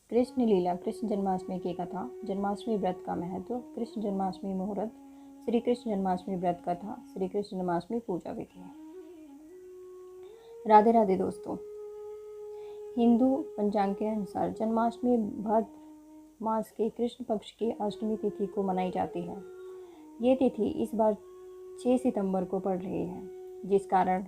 कृष्ण लीला, कृष्ण जन्माष्टमी की कथा, जन्माष्टमी व्रत का महत्व, कृष्ण जन्माष्टमी मुहूर्त, श्री कृष्ण जन्माष्टमी व्रत कथा, श्री कृष्ण जन्माष्टमी पूजा विधि। राधे राधे दोस्तों। हिंदू पंचांग के अनुसार जन्माष्टमी भाद्र मास के कृष्ण पक्ष की अष्टमी तिथि को मनाई जाती है। ये तिथि इस बार 6 सितंबर को पड़ रही है, जिस कारण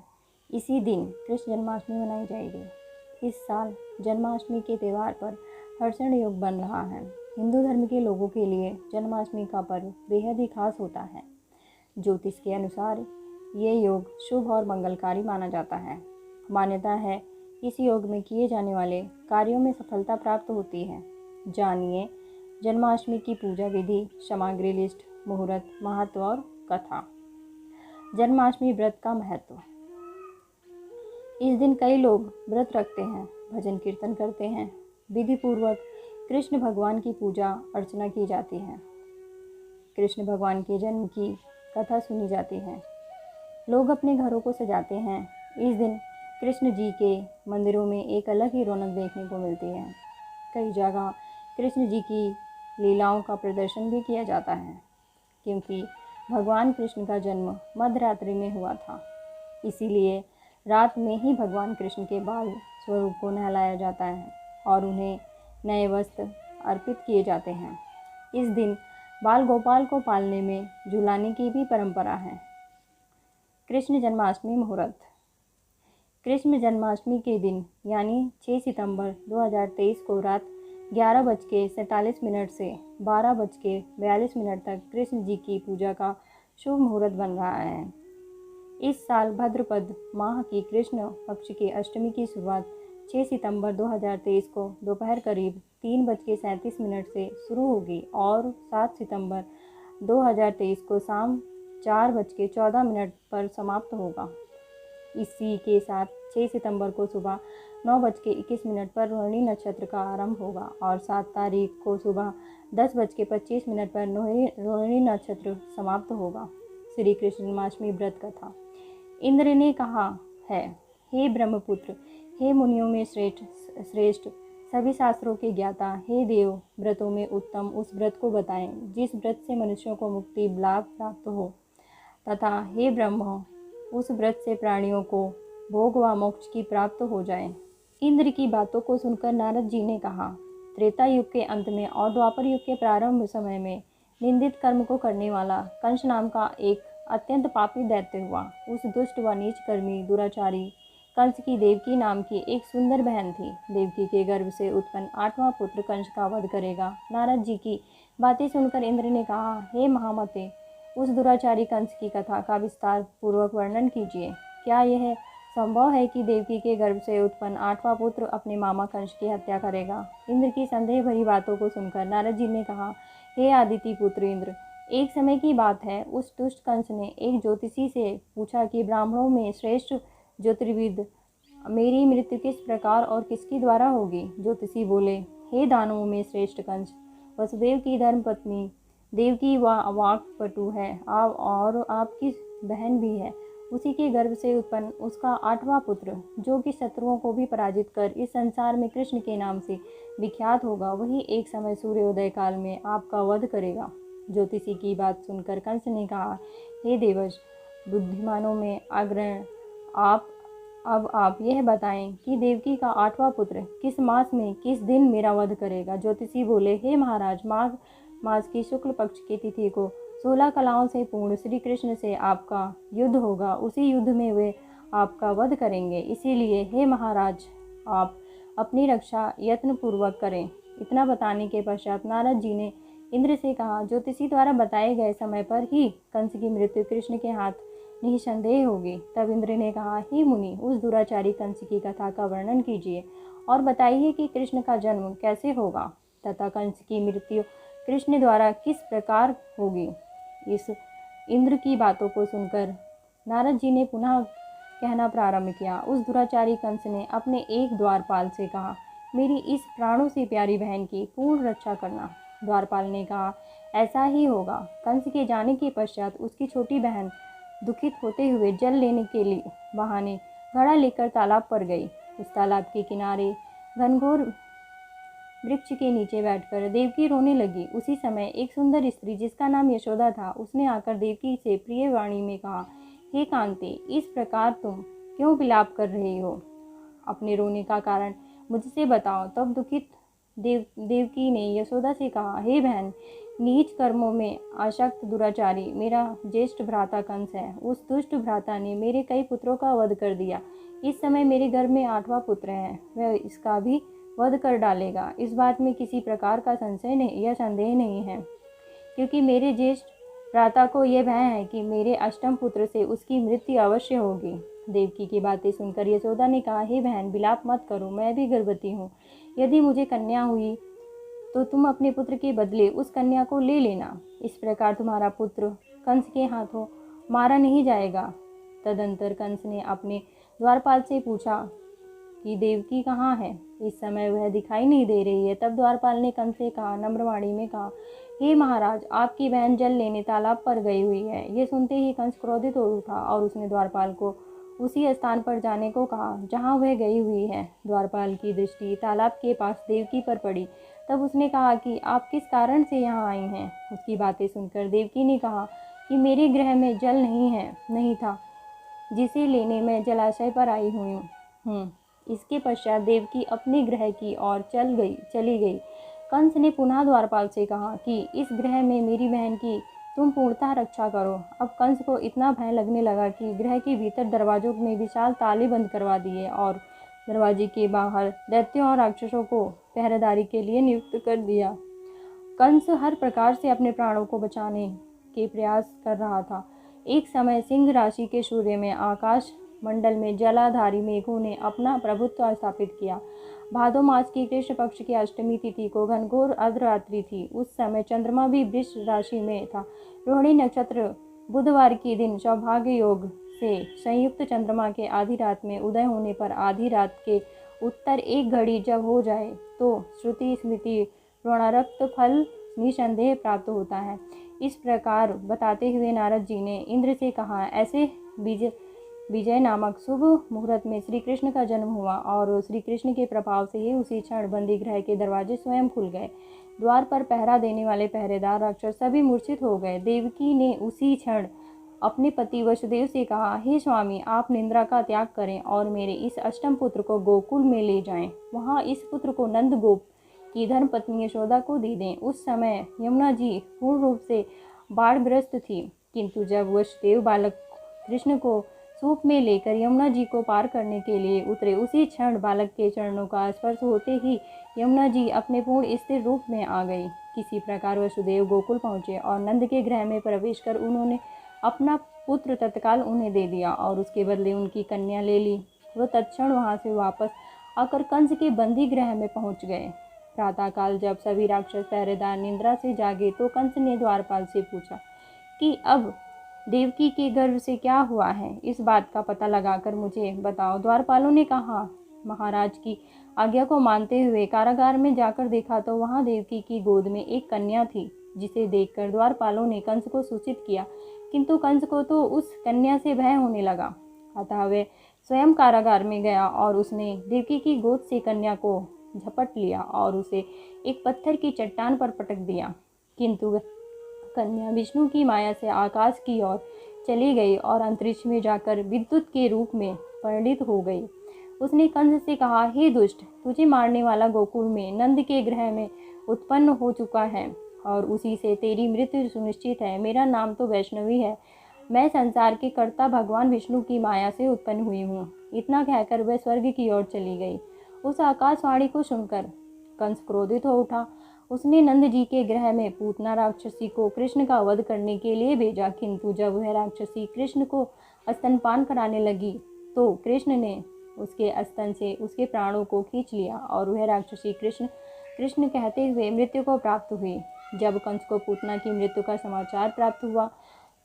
इसी दिन कृष्ण जन्माष्टमी मनाई जाएगी। इस साल जन्माष्टमी के त्यौहार पर हर्षण योग बन रहा है। हिंदू धर्म के लोगों के लिए जन्माष्टमी का पर्व बेहद ही खास होता है। ज्योतिष के अनुसार ये योग शुभ और मंगलकारी माना जाता है। मान्यता है इस योग में किए जाने वाले कार्यों में सफलता प्राप्त होती है। जानिए जन्माष्टमी की पूजा विधि, सामग्री लिस्ट, मुहूर्त, महत्व और कथा। जन्माष्टमी व्रत का महत्व। इस दिन कई लोग व्रत रखते हैं, भजन कीर्तन करते हैं, विधि पूर्वक कृष्ण भगवान की पूजा अर्चना की जाती है। कृष्ण भगवान के जन्म की कथा सुनी जाती है। लोग अपने घरों को सजाते हैं। इस दिन कृष्ण जी के मंदिरों में एक अलग ही रौनक देखने को मिलती है। कई जगह कृष्ण जी की लीलाओं का प्रदर्शन भी किया जाता है, क्योंकि भगवान कृष्ण का जन्म मध्यरात्रि में हुआ था। इसीलिए रात में ही भगवान कृष्ण के बाल स्वरूप को नहलाया जाता है और उन्हें नए वस्त्र अर्पित किए जाते हैं। इस दिन बाल गोपाल को पालने में झुलाने की भी परंपरा है। कृष्ण जन्माष्टमी मुहूर्त। कृष्ण जन्माष्टमी के दिन यानी 6 सितंबर 2023 को रात 11:47 से 12:42 तक कृष्ण जी की पूजा का शुभ मुहूर्त बन रहा है। इस साल भाद्रपद माह की कृष्ण पक्ष की अष्टमी की शुरुआत 6 सितंबर 2023 को दोपहर करीब 3:37 से शुरू होगी और 7 सितंबर 2023 को शाम 4:14 पर समाप्त होगा। इसी के साथ 6 सितंबर को सुबह 9:21 पर रोहिणी नक्षत्र का आरंभ होगा और 7 तारीख को सुबह 10:25 पर रोहिणी नक्षत्र समाप्त होगा। श्री कृष्ण जन्माष्टमी व्रत कथा। इंद्र ने कहा है, हे ब्रह्मपुत्र, हे मुनियों में श्रेष्ठ, सभी शास्त्रों के ज्ञाता, हे देव, व्रतों में उत्तम उस व्रत को बताएं जिस व्रत से मनुष्यों को मुक्ति लाभ प्राप्त हो, तथा हे ब्रह्म, उस व्रत से प्राणियों को भोग व मोक्ष की प्राप्त हो जाए। इंद्र की बातों को सुनकर नारद जी ने कहा, त्रेता युग के अंत में और द्वापर युग के प्रारंभ समय में निंदित कर्म को करने वाला कंस नाम का एक अत्यंत पापी दैत्य हुआ। उस दुष्ट व नीच कर्मी दुराचारी कंस की देवकी नाम की एक सुंदर बहन थी। देवकी के गर्भ से उत्पन्न 8वां पुत्र कंस का वध करेगा। नारद जी की बातें सुनकर इंद्र ने कहा, हे महामते, उस दुराचारी कंस की कथा का विस्तार पूर्वक वर्णन कीजिए। क्या यह संभव है कि देवकी के गर्भ से उत्पन्न 8वां पुत्र अपने मामा कंस की हत्या करेगा? इंद्र की संदेह भरी बातों को सुनकर नारद जी ने कहा, हे आदिति पुत्र इंद्र, एक समय की बात है, उस दुष्ट कंस ने एक ज्योतिषी से पूछा कि ब्राह्मणों में श्रेष्ठ ज्योतिर्विद मेरी मृत्यु किस प्रकार और किसकी द्वारा होगी? ज्योतिषी बोले, हे दानवों में श्रेष्ठ कंस, वसुदेव की धर्मपत्नी देवकी वाक्पटु है और आपकी बहन भी है। उसी के गर्भ से उत्पन्न उसका 8वां पुत्र, जो कि शत्रुओं को भी पराजित कर इस संसार में कृष्ण के नाम से विख्यात होगा, वही एक समय सूर्योदय काल में आपका वध करेगा। ज्योतिषी की बात सुनकर कंस ने कहा, हे देवज, बुद्धिमानों में अग्रणी आप यह बताएं कि देवकी का 8वां पुत्र किस मास में किस दिन मेरा वध करेगा? ज्योतिषी बोले, हे महाराज, माघ मास की शुक्ल पक्ष की तिथि को 16 कलाओं से पूर्ण श्री कृष्ण से आपका युद्ध होगा। उसी युद्ध में वे आपका वध करेंगे। इसीलिए हे महाराज, आप अपनी रक्षा यत्न पूर्वक करें। इतना बताने के पश्चात नारद जी ने इंद्र से कहा, ज्योतिषी द्वारा बताए गए समय पर ही कंस की मृत्यु कृष्ण के हाथ निसंदेह होगी। तब इंद्र ने कहा, हे मुनि, उस दुराचारी कंस की कथा का वर्णन कीजिए और बताइए कि कृष्ण का जन्म कैसे होगा तथा कंस की मृत्यु कृष्ण द्वारा किस प्रकार होगी। इस इंद्र की बातों को सुनकर नारद जी ने पुनः कहना प्रारंभ किया। उस दुराचारी कंस ने अपने एक द्वारपाल से कहा, मेरी इस प्राणों से प्यारी बहन की पूर्ण रक्षा करना। द्वारपाल ने कहा, ऐसा ही होगा। कंस के जाने के पश्चात उसकी छोटी बहन दुखित होते हुए जल लेने के लिए बहाने घड़ा लेकर तालाब पर गई। उस तालाब के किनारे घनघोर वृक्ष के नीचे बैठकर देवकी रोने लगी। उसी समय एक सुंदर स्त्री जिसका नाम यशोदा था, उसने आकर देवकी से प्रिय वाणी में कहा, हे कांते, इस प्रकार तुम क्यों विलाप कर रही हो? अपने रोने का कारण मुझसे बताओ। तब दुखित देवकी ने यशोदा से कहा, हे बहन, नीच कर्मों में आसक्त दुराचारी मेरा ज्येष्ठ भ्राता कंस है। उस दुष्ट भ्राता ने मेरे कई पुत्रों का वध कर दिया। इस समय मेरे गर्भ में 8वां पुत्र है, वह इसका भी वध कर डालेगा। इस बात में किसी प्रकार का संशय नहीं या संदेह नहीं है, क्योंकि मेरे ज्येष्ठ भ्राता को यह भय है कि मेरे अष्टम पुत्र से उसकी मृत्यु अवश्य होगी। देवकी की बातें सुनकर यशोदा ने कहा, हे बहन, विलाप मत करो, मैं भी गर्भवती हूँ। यदि मुझे कन्या हुई तो तुम अपने पुत्र के बदले उस कन्या को ले लेना। इस प्रकार तुम्हारा पुत्र कंस के हाथों मारा नहीं जाएगा। तदंतर कंस ने अपने द्वारपाल से पूछा कि देवकी कहाँ है? इस समय वह दिखाई नहीं दे रही है। तब द्वारपाल ने कंस से कहा, नम्रवाणी में कहा, हे महाराज, आपकी बहन जल लेने तालाब पर गई हुई है। ये सुनते ही कंस क्रोधित हो उठा और उसने द्वारपाल को उसी स्थान पर जाने को कहा जहाँ वह गई हुई है। द्वारपाल की दृष्टि तालाब के पास देवकी पर पड़ी। तब उसने कहा कि आप किस कारण से यहाँ आई हैं? उसकी बातें सुनकर देवकी ने कहा कि मेरे गृह में जल नहीं था, जिसे लेने मैं जलाशय पर आई हुई हूँ। इसके पश्चात देवकी अपने गृह की ओर चली गई। कंस ने पुनः द्वारपाल से कहा कि इस गृह में मेरी बहन की तुम पूर्णतः रक्षा करो। अब कंस को इतना भय लगने लगा कि गृह के भीतर दरवाजों में विशाल ताले बंद करवा दिए और दरवाजे के बाहर दैत्यों और राक्षसों को पहरेदारी के लिए नियुक्त कर दिया। कंस हर प्रकार से अपने प्राणों को बचाने के प्रयास कर रहा था। एक समय सिंह राशि के सूर्य में आकाश मंडल में जलाधारी मेघों ने अपना प्रभुत्व स्थापित किया। भादो मास की कृष्ण पक्ष की अष्टमी तिथि को घनघोर अर्धरात्रि थी। उस समय चंद्रमा भी वृष राशि में था। रोहिणी नक्षत्र बुधवार के दिन सौभाग्य योग से संयुक्त चंद्रमा के आधी रात में उदय होने पर आधी रात के उत्तर एक घड़ी जब हो जाए तो श्रुति स्मृति ऋणारक्त फल निसंदेह प्राप्त होता है। इस प्रकार बताते हुए नारद जी ने इंद्र से कहा, ऐसे विजय नामक शुभ मुहूर्त में श्री कृष्ण का जन्म हुआ और श्री कृष्ण के प्रभाव से ही उसी क्षण बंदी गृह के दरवाजे स्वयं खुल गए। द्वार पर पहरा देने वाले पहरेदार राक्षस सभी मूर्छित हो गए। देवकी ने उसी क्षण अपने पति वसुदेव से कहा, हे स्वामी, आप निंद्रा का त्याग करें और मेरे इस अष्टम पुत्र को गोकुल में ले जाएं। वहाँ इस पुत्र को नंद गोप की धर्मपत्नी यशोदा को दे दें। उस समय यमुना जी पूर्ण रूप से बाढ़ग्रस्त थी, किंतु जब वसुदेव बालक कृष्ण को सूप में लेकर यमुना जी को पार करने के लिए उतरे, उसी क्षण बालक के चरणों का स्पर्श होते ही यमुना जी अपने पूर्ण स्थिर रूप में आ गई। किसी प्रकार वसुदेव गोकुल पहुँचे और नंद के गृह में प्रवेश कर उन्होंने अपना पुत्र तत्काल उन्हें दे दिया और उसके बदले उनकी कन्या ले ली। वह तत्क्षण वहाँ से वापस आकर कंस के बंदी गृह में पहुँच गए। प्रातःकाल जब सभी राक्षस पहरेदार निद्रा से जागे तो कंस ने द्वारपाल से पूछा कि अब देवकी के गर्भ से क्या हुआ है, इस बात का पता लगाकर मुझे बताओ। द्वारपालों ने कहा, महाराज की आज्ञा को मानते हुए कारागार में जाकर देखा तो वहाँ देवकी की गोद में एक कन्या थी, जिसे देखकर द्वारपालों ने कंस को सूचित किया, किंतु कंस को तो उस कन्या से भय होने लगा। अतः वह स्वयं कारागार में गया और उसने देवकी की गोद से कन्या को झपट लिया और उसे एक पत्थर की चट्टान पर पटक दिया। किंतु वह कन्या विष्णु की माया से आकाश की ओर चली गई और अंतरिक्ष में जाकर विद्युत के रूप में परिणित हो गई। उसने कंस से कहा, हे दुष्ट, तुझे मारने वाला गोकुल में नंद के गृह में उत्पन्न हो चुका है और उसी से तेरी मृत्यु सुनिश्चित है। मेरा नाम तो वैष्णवी है। मैं संसार के कर्ता भगवान विष्णु की माया से उत्पन्न हुई हूँ। इतना कहकर वह स्वर्ग की ओर चली गई। उस आकाशवाणी को सुनकर कंस क्रोधित हो उठा। उसने नंद जी के गृह में पूतना राक्षसी को कृष्ण का वध करने के लिए भेजा, किंतु जब वह राक्षसी कृष्ण को स्तनपान कराने लगी तो कृष्ण ने उसके स्तन से उसके प्राणों को खींच लिया और वह राक्षसी कृष्ण कहते हुए मृत्यु को प्राप्त हुई। जब कंस को पूतना की मृत्यु का समाचार प्राप्त हुआ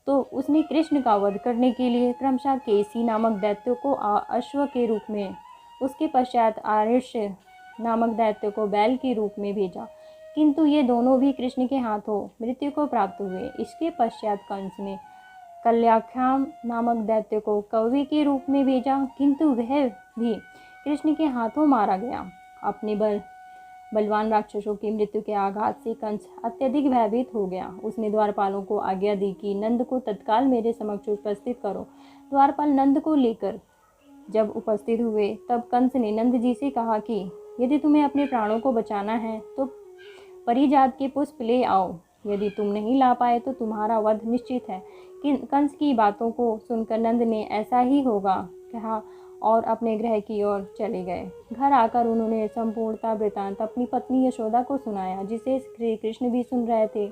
तो उसने कृष्ण का वध करने के लिए क्रमशः केसी नामक दैत्य को अश्व के रूप में, उसके पश्चात आर्ष्य नामक दैत्य को बैल के रूप में भेजा, किंतु ये दोनों भी कृष्ण के हाथों मृत्यु को प्राप्त हुए। इसके पश्चात कंस ने कल्याख्याम नामक दैत्य को कौवे के रूप में भेजा, किंतु वह भी कृष्ण के हाथों मारा गया। अपने बलवान राक्षसों की मृत्यु के आघात से कंस अत्यधिक भयभीत हो गया। उसने द्वारपालों को आज्ञा दी कि नंद को तत्काल मेरे समक्ष उपस्थित करो। द्वारपाल नंद को लेकर जब उपस्थित हुए तब कंस ने नंद जी से कहा कि यदि तुम्हें अपने प्राणों को बचाना है तो परिजात के पुष्प ले आओ, यदि तुम नहीं ला पाए तो तुम्हारा वध निश्चित है। कि कंस की बातों को सुनकर नंद ने ऐसा ही होगा कहा और अपने गृह की ओर चले गए। घर आकर उन्होंने संपूर्णता वृतांत अपनी पत्नी यशोदा को सुनाया, जिसे श्री कृष्ण भी सुन रहे थे।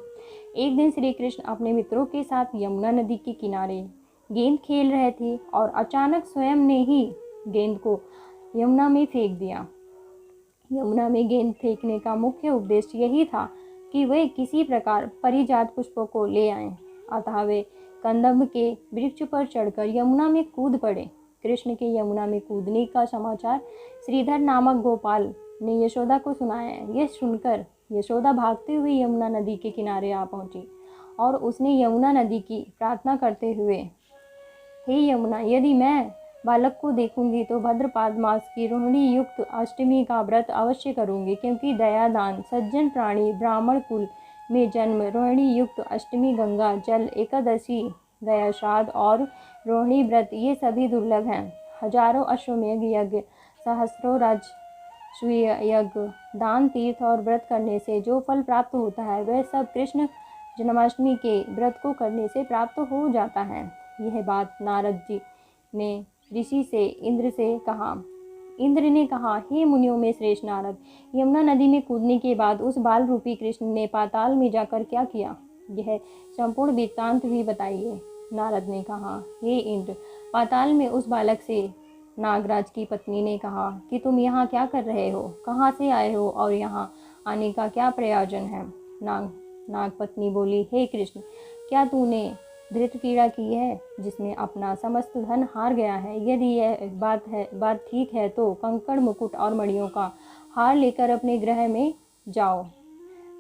एक दिन श्री कृष्ण अपने मित्रों के साथ यमुना नदी के किनारे गेंद खेल रहे थे और अचानक स्वयं ने ही गेंद को यमुना में फेंक दिया। यमुना में गेंद फेंकने का मुख्य उद्देश्य यही था कि वे किसी प्रकार परिजात पुष्पों को ले आएं। अतः वे कंदम्ब के वृक्ष पर चढ़कर यमुना में कूद पड़े। कृष्ण के यमुना में कूदने का समाचार श्रीधर नामक गोपाल ने यशोदा को सुनाया। यह सुनकर यशोदा भागते हुए यमुना नदी के किनारे आ पहुंची और उसने यमुना नदी की प्रार्थना करते हुए, हे यमुना, यदि मैं बालक को देखूंगी तो भद्रपाद मास की रोहिणी युक्त अष्टमी का व्रत अवश्य करूंगी, क्योंकि दयादान सज्जन प्राणी ब्राह्मण कुल में जन्म, रोहिणी युक्त अष्टमी, गंगा जल एकादशी, दया श्राद्ध और रोहिणी व्रत ये सभी दुर्लभ हैं। हजारों अश्वमेध यज्ञ, सहस्रों राजसूय यज्ञ, दान, तीर्थ और व्रत करने से जो फल प्राप्त होता है वह सब कृष्ण जन्माष्टमी के व्रत को करने से प्राप्त हो जाता है। यह बात नारद जी ने ऋषि से इंद्र से कहा। इंद्र ने कहा, हे मुनियों में श्रेष्ठ नारद, यमुना नदी में कूदने के बाद उस बाल रूपी कृष्ण ने पाताल में जाकर क्या किया, यह संपूर्ण वृत्तांत भी बताइए। नारद ने कहा, हे इंद्र, पाताल में उस बालक से नागराज की पत्नी ने कहा कि तुम यहाँ क्या कर रहे हो, कहाँ से आए हो और यहाँ आने का क्या प्रयोजन है। नाग पत्नी बोली, हे कृष्ण, क्या तूने धृत क्रीड़ा की है जिसमें अपना समस्त धन हार गया है? यदि यह बात ठीक है तो कंकड़, मुकुट और मणियों का हार लेकर अपने गृह में जाओ,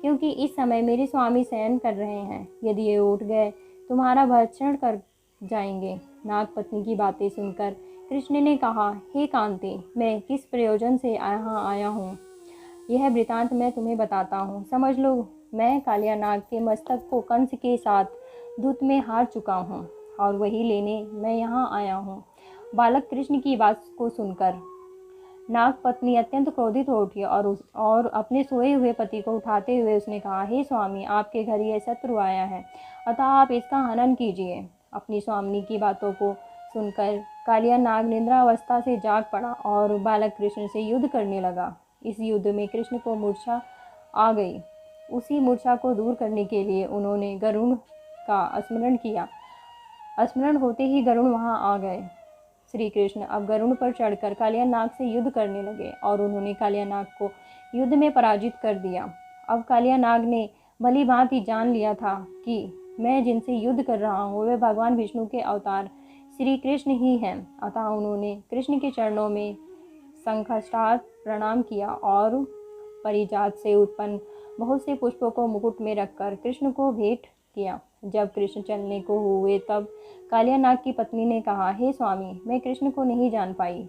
क्योंकि इस समय मेरे स्वामी शयन कर रहे हैं। यदि ये उठ गए तुम्हारा भक्षण कर जाएंगे। नाग पत्नी की बातें सुनकर कृष्ण ने कहा, हे कांते, मैं किस प्रयोजन से यहाँ आया हूँ यह वृतांत मैं तुम्हें बताता हूँ। समझ लो, मैं कालिया नाग के मस्तक को कंस के साथ दूत में हार चुका हूँ और वही लेने मैं यहाँ आया हूँ। बालक कृष्ण की बात को सुनकर नाग पत्नी अत्यंत क्रोधित हो उठी और अपने सोए हुए पति को उठाते हुए उसने कहा, हे स्वामी, आपके घर यह शत्रु आया है, अतः आप इसका हनन कीजिए। अपनी स्वामिनी की बातों को सुनकर कालिया नाग निद्रावस्था से जाग पड़ा और बालक कृष्ण से युद्ध करने लगा। इस युद्ध में कृष्ण को मूर्छा आ गई। उसी मूर्छा को दूर करने के लिए उन्होंने गरुड़ का स्मरण किया। स्मरण होते ही गरुड़ वहां आ गए। श्री कृष्ण अब गरुड़ पर चढ़कर कालिया नाग से युद्ध करने लगे और उन्होंने कालिया नाग को युद्ध में पराजित कर दिया। अब कालिया नाग ने भली भांति जान लिया था कि मैं जिनसे युद्ध कर रहा हूँ वे भगवान विष्णु के अवतार श्री कृष्ण ही हैं। अतः उन्होंने कृष्ण के चरणों में संखष्टार प्रणाम किया और परिजात से उत्पन्न बहुत से पुष्पों को मुकुट में रखकर कृष्ण को भेंट किया। जब कृष्ण चलने को हुए तब कालिया नाग की पत्नी ने कहा, हे स्वामी, मैं कृष्ण को नहीं जान पाई।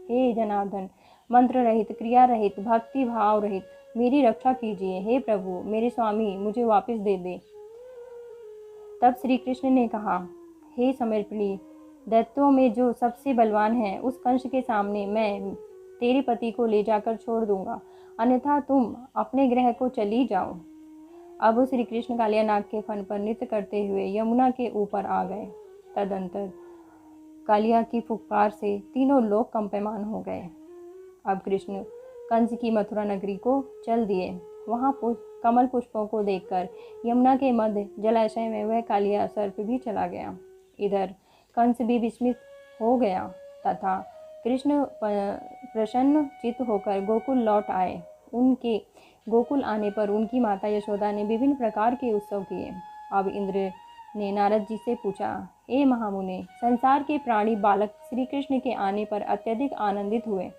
हे जनार्दन, मंत्र रहित, क्रिया रहित, भक्ति भाव रहित मेरी रक्षा कीजिए। हे प्रभु, मेरे स्वामी मुझे वापस दे दे। तब श्री कृष्ण ने कहा, हे समर्पिणी, दैत्यों में जो सबसे बलवान है उस कंस के सामने मैं तेरे पति को ले जाकर छोड़ दूंगा, अन्यथा तुम अपने गृह को चली जाओ। अब श्री कृष्ण कालिया नाग के फन पर नृत्य करते हुए यमुना के ऊपर आ गए। तदंतर कालिया की फुफकार से तीनों लोग कंपमान हो गए। अब कृष्ण कंस की मथुरा नगरी को चल दिए। वहाँ कमल पुष्पों को देखकर यमुना के मध्य जलाशय में वह कालिया सर्प भी चला गया। इधर कंस भी विस्मित हो गया तथा कृष्ण प्रसन्न चित्त होकर गोकुल लौट आए। उनके गोकुल आने पर उनकी माता यशोदा ने विभिन्न प्रकार के उत्सव किए। अब इंद्र ने नारद जी से पूछा, हे महामुने, संसार के प्राणी बालक श्री कृष्ण के आने पर अत्यधिक आनंदित हुए।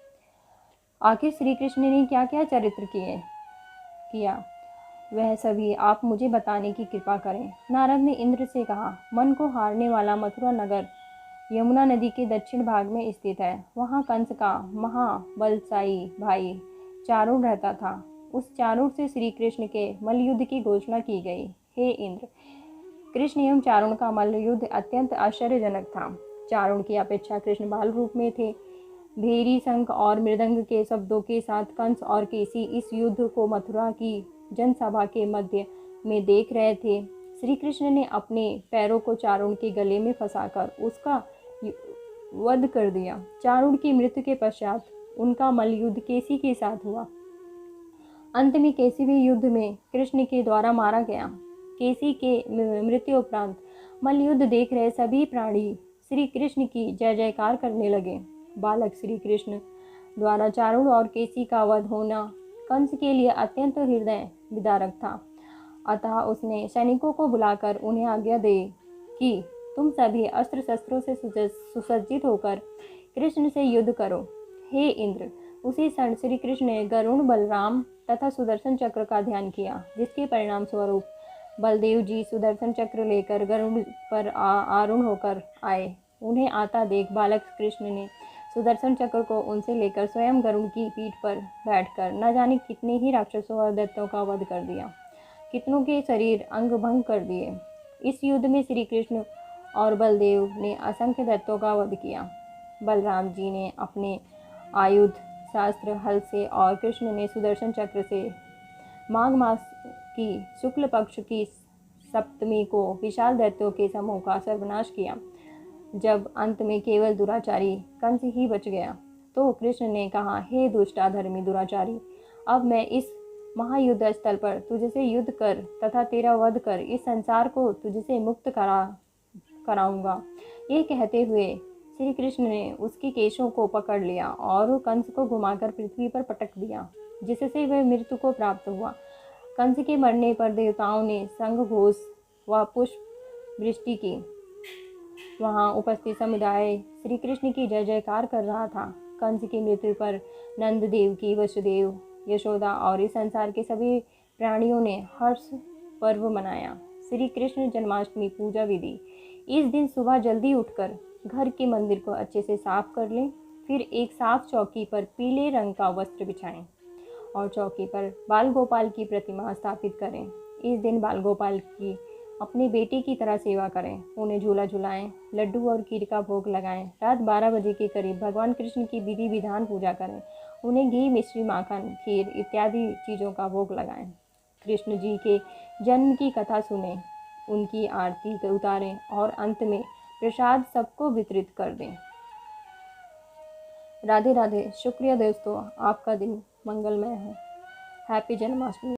आखिर श्री कृष्ण ने क्या क्या चरित्र किया वह सभी आप मुझे बताने की कृपा करें। नारद ने इंद्र से कहा, मन को हारने वाला मथुरा नगर यमुना नदी के दक्षिण भाग में स्थित है। वहाँ कंस का महाबलशायी भाई चारुण रहता था। उस चारूण से श्री कृष्ण के मल्लयुद्ध की घोषणा की गई। हे इंद्र, कृष्ण एवं चारुण का मल्लयुद्ध अत्यंत आश्चर्यजनक था। चारुण की अपेक्षा कृष्ण बाल रूप में थे। भेरी, शंख और मृदंग के शब्दों के साथ कंस और केसी इस युद्ध को मथुरा की जनसभा के मध्य में देख रहे थे। श्री कृष्ण ने अपने पैरों को चारुण के गले में फंसाकर उसका वध कर दिया। चारुण की मृत्यु के पश्चात उनका मल्लयुद्ध केसी के साथ हुआ। अंत में केसी भी युद्ध में कृष्ण के द्वारा मारा गया। केसी के मृत्यु उपरांत मल्लयुद्ध देख रहे सभी प्राणी श्री कृष्ण की जय जयकार करने लगे। बालक श्री कृष्ण द्वारा चारुण और केसी का वध होना कंस के लिए अत्यंत हृदय विदारक था। अतः उसने सैनिकों को बुलाकर उन्हें आज्ञा दे कि तुम सभी अस्त्र शस्त्रों से सुसज्जित होकर कृष्ण से युद्ध करो। हे इंद्र, उसी क्षण श्री कृष्ण ने गरुण, बलराम तथा सुदर्शन चक्र का ध्यान किया, जिसके परिणाम स्वरूप बलदेव जी सुदर्शन चक्र लेकर गरुड़ पर आरूढ़ होकर आए। उन्हें आता देख बालक कृष्ण ने सुदर्शन चक्र को उनसे लेकर स्वयं गरुड़ की पीठ पर बैठकर न जाने कितने ही राक्षसों और दैत्यों का वध कर दिया, कितनों के शरीर अंग भंग कर दिए। इस युद्ध में श्री कृष्ण और बलदेव ने असंख्य दैत्यों का वध किया। बलराम जी ने अपने आयुध शास्त्र हल से और कृष्ण ने सुदर्शन चक्र से माघ मास की शुक्ल पक्ष की सप्तमी को विशाल दैत्यों के समूह का सर्वनाश किया। जब अंत में केवल दुराचारी कंस ही बच गया, तो कृष्ण ने कहा, हे दुष्टाधर्मी दुराचारी, अब मैं इस महायुद्ध स्थल पर तुझसे युद्ध कर तथा तेरा वध कर इस संसार को तुझसे मुक्त कराऊंगा। ये कहते हुए श्री कृष्ण ने उसके केशों को पकड़ लिया और कंस को घुमाकर पृथ्वी पर पटक दिया, जिससे वह मृत्यु को प्राप्त हुआ। कंस के मरने पर देवताओं ने शंख घोष व पुष्प वृष्टि की। वहां उपस्थित समुदाय श्री कृष्ण की जय जयकार कर रहा था। कंस की मृत्यु पर नंद देव की, वसुदेव, यशोदा और इस संसार के सभी प्राणियों ने हर्ष पर्व मनाया। श्री कृष्ण जन्माष्टमी पूजा विधि। इस दिन सुबह जल्दी उठकर घर के मंदिर को अच्छे से साफ कर लें। फिर एक साफ चौकी पर पीले रंग का वस्त्र बिछाएं और चौकी पर बाल गोपाल की प्रतिमा स्थापित करें। इस दिन बाल गोपाल की अपने बेटे की तरह सेवा करें, उन्हें झूला झुलाएं, लड्डू और खीर का भोग लगाएं। रात 12 बजे के करीब भगवान कृष्ण की विधि विधान पूजा करें, उन्हें घी, मिश्री, माखन, खीर इत्यादि चीज़ों का भोग लगाएं। कृष्ण जी के जन्म की कथा सुनें, उनकी आरती उतारें और अंत में प्रसाद सबको वितरित कर दें। राधे राधे। शुक्रिया दोस्तों, आपका दिन मंगलमय हो। हैप्पी जन्माष्टमी।